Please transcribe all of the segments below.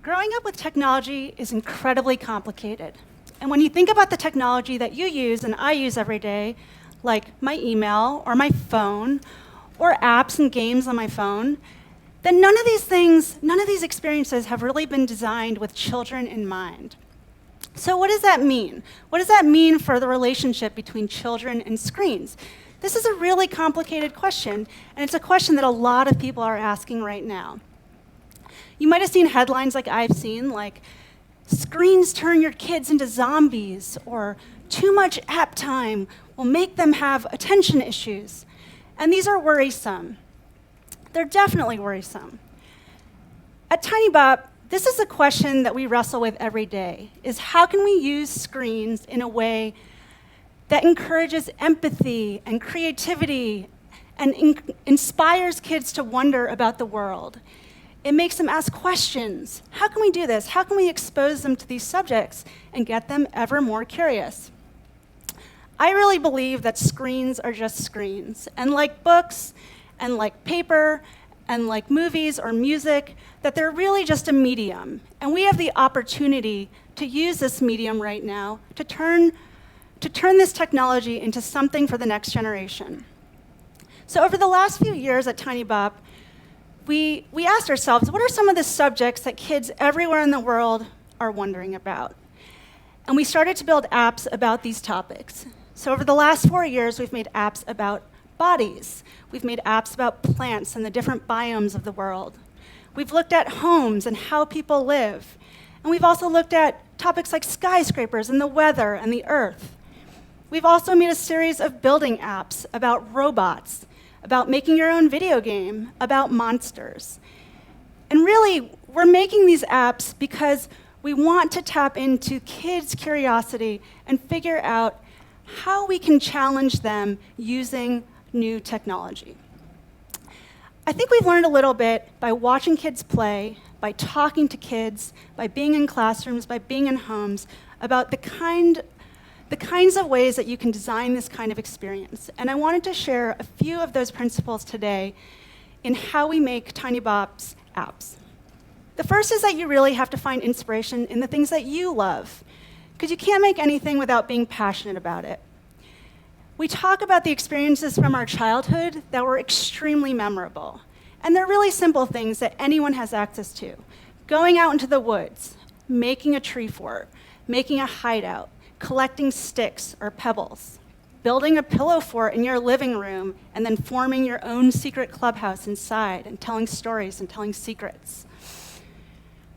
Growing up with technology is incredibly complicated. And when you think about the technology that you use and I use every day, like my email or my phone or apps and games on my phone, then none of these experiences have really been designed with children in mind. So what does that mean? What does that mean for the relationship between children and screens? This is a really complicated question, and it's a question that a lot of people are asking right now. You might have seen headlines like I've seen, like, screens turn your kids into zombies, or too much app time will make them have attention issues. And these are worrisome. They're definitely worrisome. At TinyBop, this is a question that we wrestle with every day, is how can we use screens in a way that encourages empathy and creativity and inspires kids to wonder about the world. It makes them ask questions. How can we do this? How can we expose them to these subjects and get them ever more curious? I really believe that screens are just screens. And like books and like paper and like movies or music, that they're really just a medium. And we have the opportunity to use this medium right now to turn this technology into something for the next generation. So over the last few years at TinyBop, we asked ourselves, what are some of the subjects that kids everywhere in the world are wondering about? And we started to build apps about these topics. So over the last 4 years, we've made apps about bodies. We've made apps about plants and the different biomes of the world. We've looked at homes and how people live. And we've also looked at topics like skyscrapers and the weather and the earth. We've also made a series of building apps about robots, about making your own video game, about monsters. And really, we're making these apps because we want to tap into kids' curiosity and figure out how we can challenge them using new technology. I think we've learned a little bit by watching kids play, by talking to kids, by being in classrooms, by being in homes, about the kinds of ways that you can design this kind of experience. And I wanted to share a few of those principles today in how we make TinyBop's apps. The first is that you really have to find inspiration in the things that you love, because you can't make anything without being passionate about it. We talk about the experiences from our childhood that were extremely memorable. And they're really simple things that anyone has access to. Going out into the woods, making a tree fort, making a hideout, collecting sticks or pebbles, building a pillow fort in your living room, and then forming your own secret clubhouse inside and telling stories and telling secrets.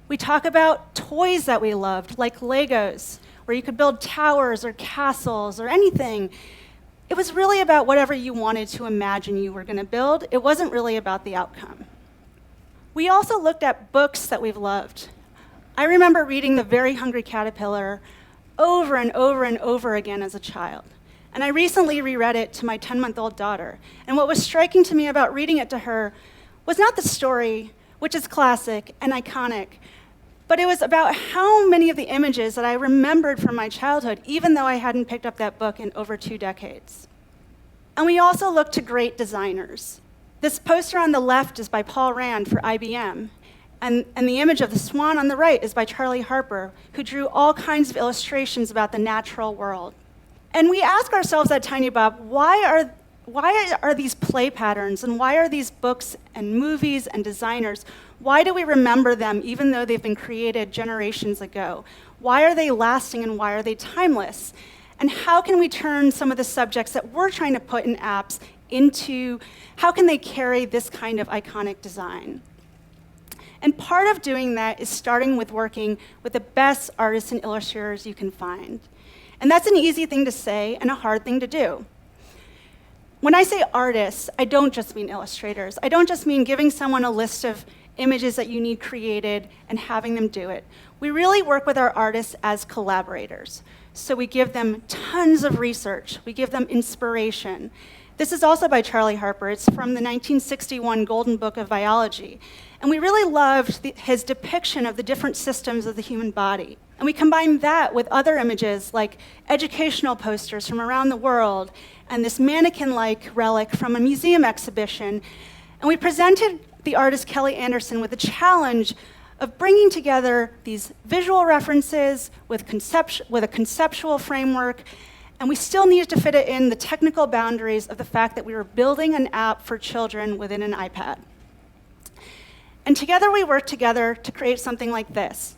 We talk about toys that we loved, like Legos, where you could build towers or castles or anything. It was really about whatever you wanted to imagine you were going to build. It wasn't really about the outcome. We also looked at books that we've loved. I remember reading The Very Hungry Caterpillar over and over and over again as a child. And I recently reread it to my 10-month-old daughter. And what was striking to me about reading it to her was not the story, which is classic and iconic, but it was about how many of the images that I remembered from my childhood, even though I hadn't picked up that book in over 2 decades. And we also looked to great designers. This poster on the left is by Paul Rand for IBM, and the image of the swan on the right is by Charlie Harper, who drew all kinds of illustrations about the natural world. And we ask ourselves at TinyBop, why are these play patterns, and why are these books and movies and designers, why do we remember them even though they've been created generations ago? Why are they lasting and why are they timeless? And how can we turn some of the subjects that we're trying to put in apps into, how can they carry this kind of iconic design? And part of doing that is starting with working with the best artists and illustrators you can find. And that's an easy thing to say and a hard thing to do. When I say artists, I don't just mean illustrators. I don't just mean giving someone a list of images that you need created and having them do it. We really work with our artists as collaborators. So we give them tons of research. We give them inspiration. This is also by Charlie Harper. It's from the 1961 Golden Book of Biology. And we really loved his depiction of the different systems of the human body. And we combined that with other images like educational posters from around the world and this mannequin-like relic from a museum exhibition. And we presented the artist Kelly Anderson with a challenge of bringing together these visual references with a conceptual framework, and we still needed to fit it in the technical boundaries of the fact that we were building an app for children within an iPad. And together we worked together to create something like this.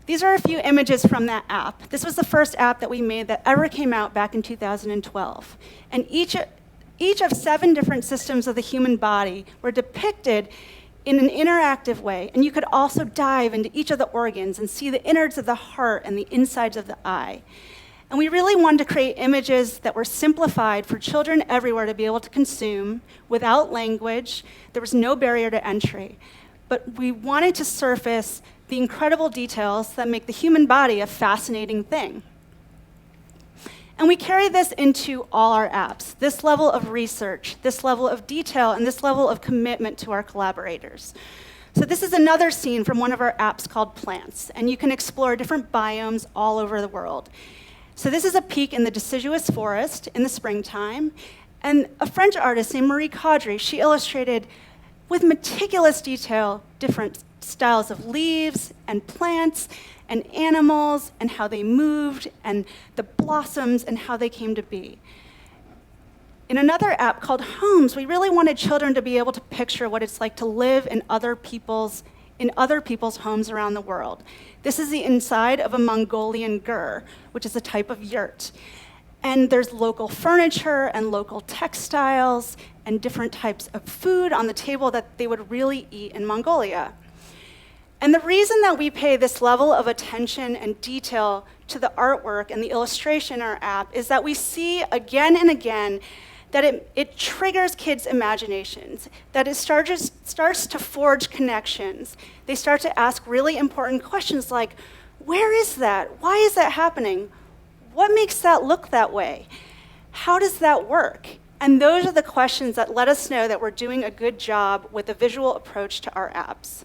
These are a few images from that app. This was the first app that we made that ever came out back in 2012. And each of 7 different systems of the human body were depicted in an interactive way. And you could also dive into each of the organs and see the innards of the heart and the insides of the eye. And we really wanted to create images that were simplified for children everywhere to be able to consume without language. There was no barrier to entry. But we wanted to surface the incredible details that make the human body a fascinating thing. And we carry this into all our apps, this level of research, this level of detail, and this level of commitment to our collaborators. So this is another scene from one of our apps called Plants, and you can explore different biomes all over the world. So this is a peek in the deciduous forest in the springtime, and a French artist named Marie Caudry, she illustrated with meticulous detail different styles of leaves and plants and animals and how they moved and the blossoms and how they came to be. In another app called Homes, we really wanted children to be able to picture what it's like to live in other people's homes around the world. This is the inside of a Mongolian gur, which is a type of yurt. And there's local furniture and local textiles and different types of food on the table that they would really eat in Mongolia. And the reason that we pay this level of attention and detail to the artwork and the illustration in our app is that we see again and again that it triggers kids' imaginations, that it starts to forge connections. They start to ask really important questions like, where is that? Why is that happening? What makes that look that way? How does that work? And those are the questions that let us know that we're doing a good job with the visual approach to our apps.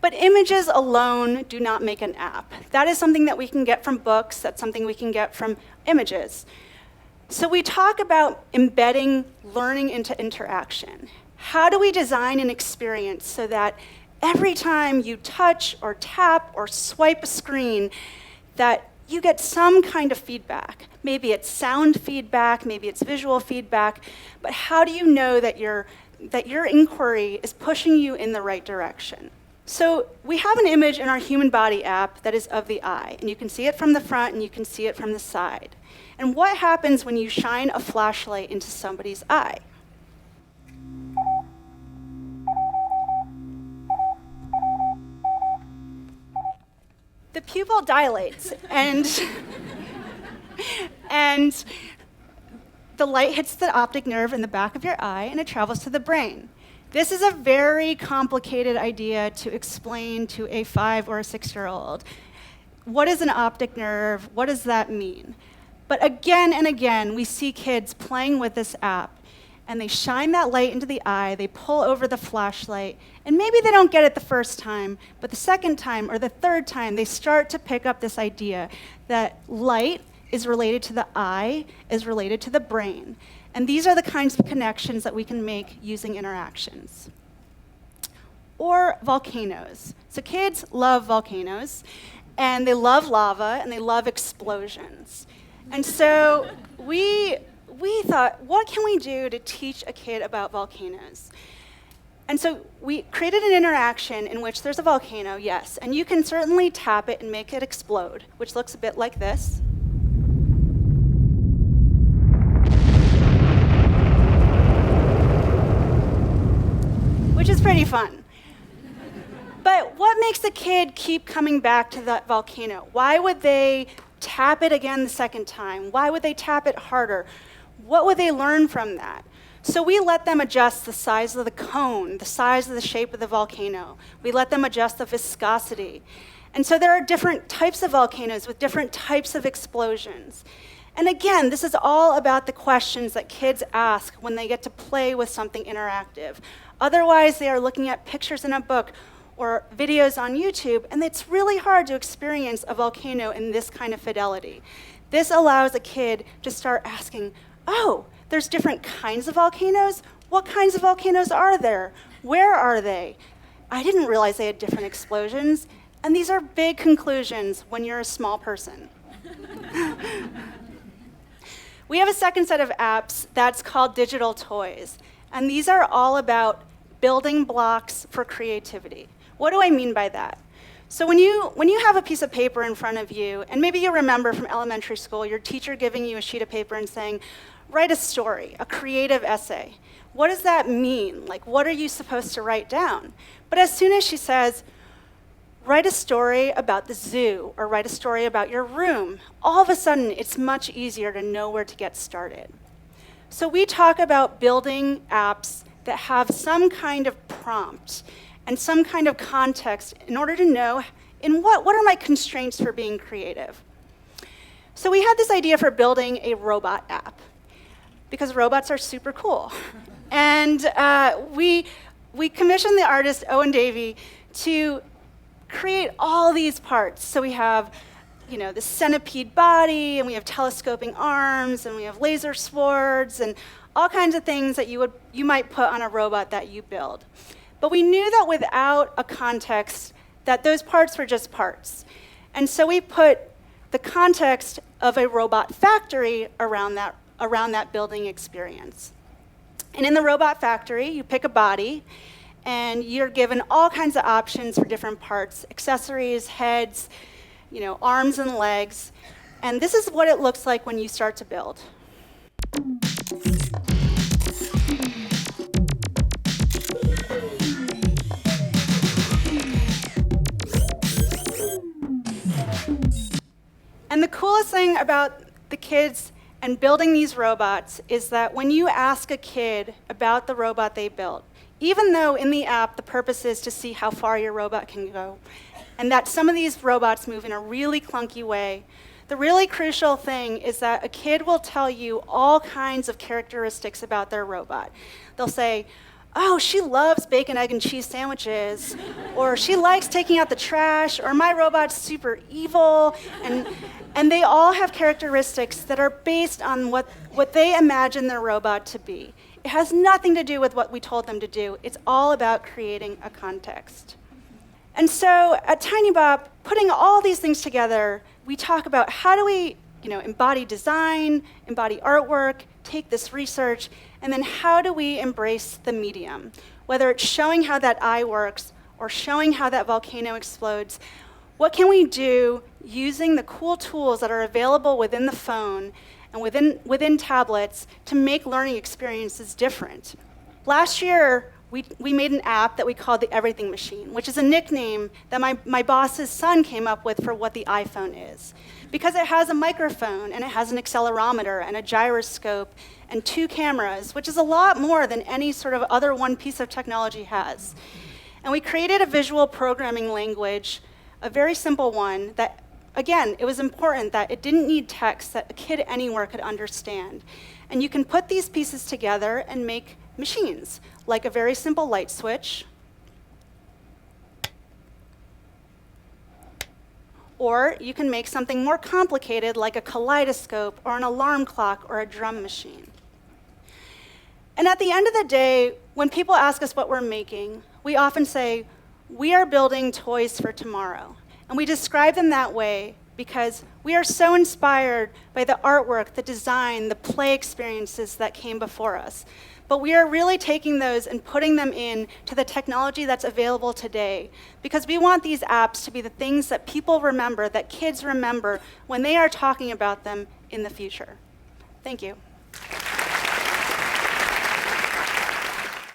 But images alone do not make an app. That is something that we can get from books. That's something we can get from images. So we talk about embedding learning into interaction. How do we design an experience so that every time you touch or tap or swipe a screen, that you get some kind of feedback? Maybe it's sound feedback, maybe it's visual feedback, but how do you know that your inquiry is pushing you in the right direction? So we have an image in our human body app that is of the eye, and you can see it from the front and you can see it from the side. And what happens when you shine a flashlight into somebody's eye? The pupil dilates, and the light hits the optic nerve in the back of your eye, and it travels to the brain. This is a very complicated idea to explain to a 5 or a 6-year-old. What is an optic nerve? What does that mean? But again and again, we see kids playing with this app, and they shine that light into the eye, they pull over the flashlight, and maybe they don't get it the first time, but the second time or the third time, they start to pick up this idea that light is related to the eye, is related to the brain. And these are the kinds of connections that we can make using interactions. Or volcanoes. So kids love volcanoes, and they love lava, and they love explosions. And so we thought, what can we do to teach a kid about volcanoes? And so we created an interaction in which there's a volcano, yes, and you can certainly tap it and make it explode, which looks a bit like this. Which is pretty fun. But what makes the kid keep coming back to that volcano? Why would they tap it again the second time? Why would they tap it harder? What would they learn from that? So we let them adjust the size of the cone, the size of the shape of the volcano. We let them adjust the viscosity. And so there are different types of volcanoes with different types of explosions. And again, this is all about the questions that kids ask when they get to play with something interactive. Otherwise, they are looking at pictures in a book or videos on YouTube, and it's really hard to experience a volcano in this kind of fidelity. This allows a kid to start asking, oh, there's different kinds of volcanoes? What kinds of volcanoes are there? Where are they? I didn't realize they had different explosions. And these are big conclusions when you're a small person. We have a second set of apps that's called digital toys. And these are all about building blocks for creativity. What do I mean by that? So when you have a piece of paper in front of you, and maybe you remember from elementary school, your teacher giving you a sheet of paper and saying, write a story, a creative essay. What does that mean? Like, what are you supposed to write down? But as soon as she says, write a story about the zoo, or write a story about your room, all of a sudden, it's much easier to know where to get started. So we talk about building apps that have some kind of prompt and some kind of context in order to know what are my constraints for being creative. So we had this idea for building a robot app because robots are super cool. And we commissioned the artist Owen Davey to create all these parts. So we have the centipede body, and we have telescoping arms, and we have laser swords, and all kinds of things that you might put on a robot that you build. But we knew that without a context, that those parts were just parts. And so we put the context of a robot factory around that building experience. And in the robot factory, you pick a body, and you're given all kinds of options for different parts, accessories, heads, arms and legs. And this is what it looks like when you start to build. And the coolest thing about the kids and building these robots is that when you ask a kid about the robot they built, even though in the app the purpose is to see how far your robot can go, and that some of these robots move in a really clunky way, the really crucial thing is that a kid will tell you all kinds of characteristics about their robot. They'll say, oh, she loves bacon, egg, and cheese sandwiches, or she likes taking out the trash, or my robot's super evil, and they all have characteristics that are based on what they imagine their robot to be. It has nothing to do with what we told them to do. It's all about creating a context. And so at TinyBop, putting all these things together, we talk about how do we embody design, embody artwork, take this research, and then how do we embrace the medium? Whether it's showing how that eye works or showing how that volcano explodes, what can we do using the cool tools that are available within the phone and within tablets to make learning experiences different? Last year, we made an app that we called the Everything Machine, which is a nickname that my boss's son came up with for what the iPhone is. Because it has a microphone, and it has an accelerometer, and a gyroscope, and 2 cameras, which is a lot more than any sort of other one piece of technology has. And we created a visual programming language, a very simple one that, again, it was important that it didn't need text that a kid anywhere could understand. And you can put these pieces together and make machines, like a very simple light switch, or you can make something more complicated like a kaleidoscope or an alarm clock or a drum machine. And at the end of the day, when people ask us what we're making, we often say, we are building toys for tomorrow. And we describe them that way because we are so inspired by the artwork, the design, the play experiences that came before us. But we are really taking those and putting them in to the technology that's available today, because we want these apps to be the things that people remember, that kids remember when they are talking about them in the future. Thank you.